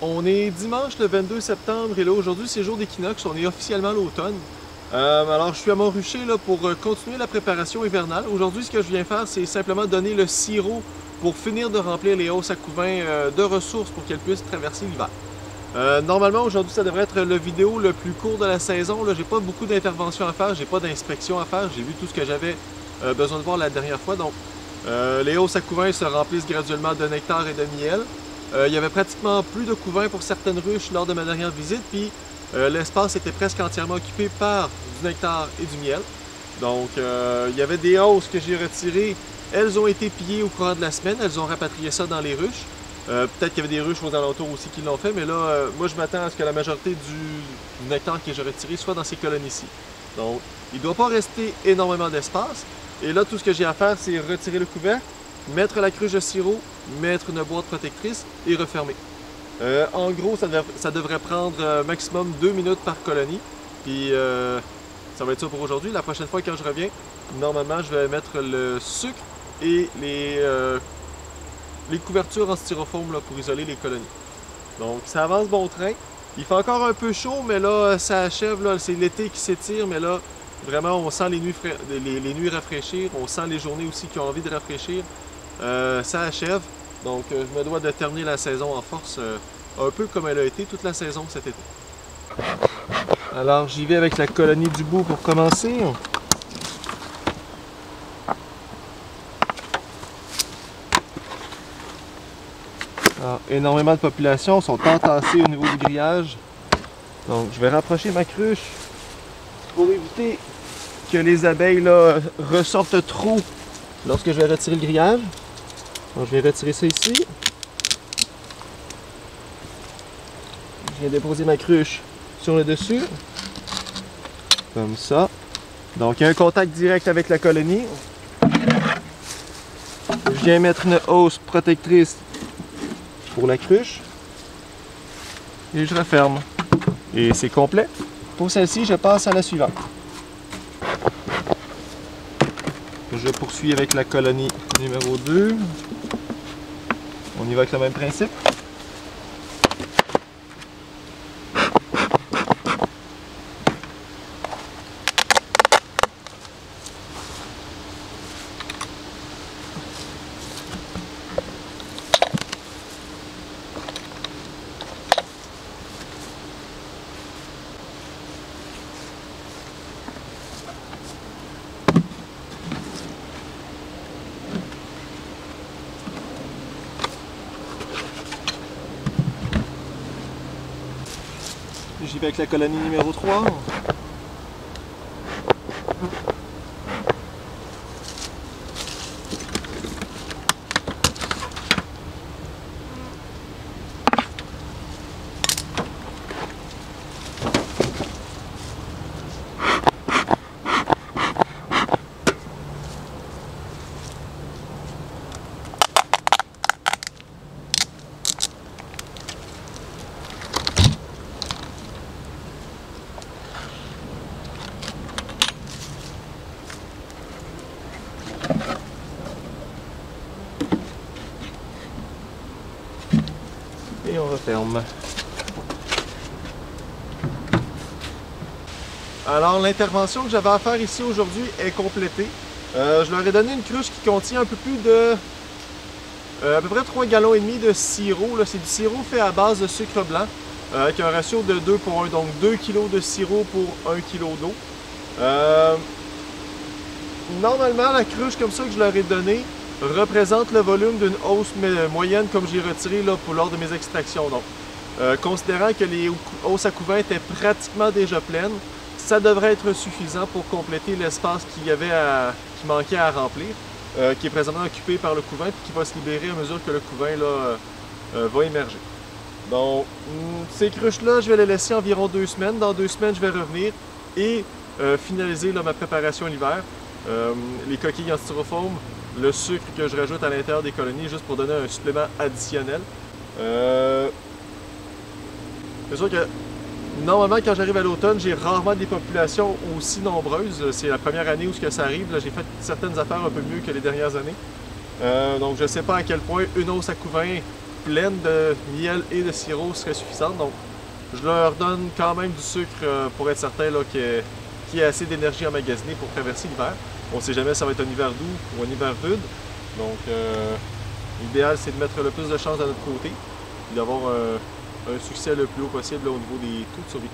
On est dimanche le 22 septembre et là aujourd'hui c'est jour d'équinoxe, on est officiellement à l'automne. Alors je suis à mon rucher là, pour continuer la préparation hivernale. Aujourd'hui ce que je viens faire c'est simplement donner le sirop pour finir de remplir les hausses à couvain de ressources pour qu'elles puissent traverser l'hiver. Normalement aujourd'hui ça devrait être le vidéo le plus court de la saison. J'ai pas beaucoup d'interventions à faire, j'ai pas d'inspection à faire, j'ai vu tout ce que j'avais besoin de voir la dernière fois. Donc les hausses à couvain se remplissent graduellement de nectar et de miel. Il y avait pratiquement plus de couvain pour certaines ruches lors de ma dernière visite, puis l'espace était presque entièrement occupé par du nectar et du miel. Donc il y avait des hausses que j'ai retirées, elles ont été pillées au courant de la semaine, elles ont rapatrié ça dans les ruches. Peut-être qu'il y avait des ruches aux alentours aussi qui l'ont fait, mais là, moi je m'attends à ce que la majorité du nectar que j'ai retiré soit dans ces colonies-ci. Donc il ne doit pas rester énormément d'espace, et là tout ce que j'ai à faire c'est retirer le couvercle, mettre la cruche de sirop, mettre une boîte protectrice et refermer. En gros, ça devrait prendre maximum 2 minutes par colonie. Puis ça va être ça pour aujourd'hui. La prochaine fois quand je reviens, normalement je vais mettre le sucre et les couvertures en styrofoam là, pour isoler les colonies. Donc ça avance bon train. Il fait encore un peu chaud, mais là ça achève. C'est l'été qui s'étire, mais là vraiment on sent les nuits rafraîchir. On sent les journées aussi qui ont envie de rafraîchir. Ça achève, donc je me dois de terminer la saison en force, un peu comme elle a été toute la saison cet été. Alors j'y vais avec la colonie du bout pour commencer. Alors, énormément de populations sont entassées au niveau du grillage, donc je vais rapprocher ma cruche pour éviter que les abeilles là, ressortent trop lorsque je vais retirer le grillage. Donc, je vais retirer ça ici. Je viens déposer ma cruche sur le dessus. Comme ça. Donc il y a un contact direct avec la colonie. Je viens mettre une hausse protectrice pour la cruche. Et je referme. Et c'est complet. Pour celle-ci, je passe à la suivante. Je poursuis avec la colonie numéro 2. On y va avec le même principe. J'y vais avec la colonie numéro 3. Et on referme. Alors l'intervention que j'avais à faire ici aujourd'hui est complétée. Je leur ai donné une cruche qui contient un peu plus de à peu près 3 gallons et demi de sirop. C'est du sirop fait à base de sucre blanc avec un ratio de 2 pour 1, donc 2 kg de sirop pour 1 kg d'eau. Normalement la cruche comme ça que je leur ai donnée représente le volume d'une hausse moyenne comme j'ai retiré là, lors de mes extractions. Donc, considérant que les hausses à couvain étaient pratiquement déjà pleines, ça devrait être suffisant pour compléter l'espace qui manquait à remplir, qui est présentement occupé par le couvain et qui va se libérer à mesure que le couvain là, va émerger. Donc, ces cruches-là, je vais les laisser environ 2 semaines. Dans 2 semaines, je vais revenir et finaliser là, ma préparation l'hiver. Les coquilles en styrofoam, le sucre que je rajoute à l'intérieur des colonies juste pour donner un supplément additionnel. C'est sûr que normalement quand j'arrive à l'automne, j'ai rarement des populations aussi nombreuses. C'est la première année où ça arrive. J'ai fait certaines affaires un peu mieux que les dernières années. Donc je ne sais pas à quel point une hausse à couvain pleine de miel et de sirop serait suffisante. Donc, je leur donne quand même du sucre pour être certain qu'il y ait assez d'énergie emmagasinée pour traverser l'hiver. On ne sait jamais si ça va être un hiver doux ou un hiver rude. Donc, l'idéal, c'est de mettre le plus de chance de notre côté et d'avoir un succès le plus haut possible là, au niveau des taux de survie.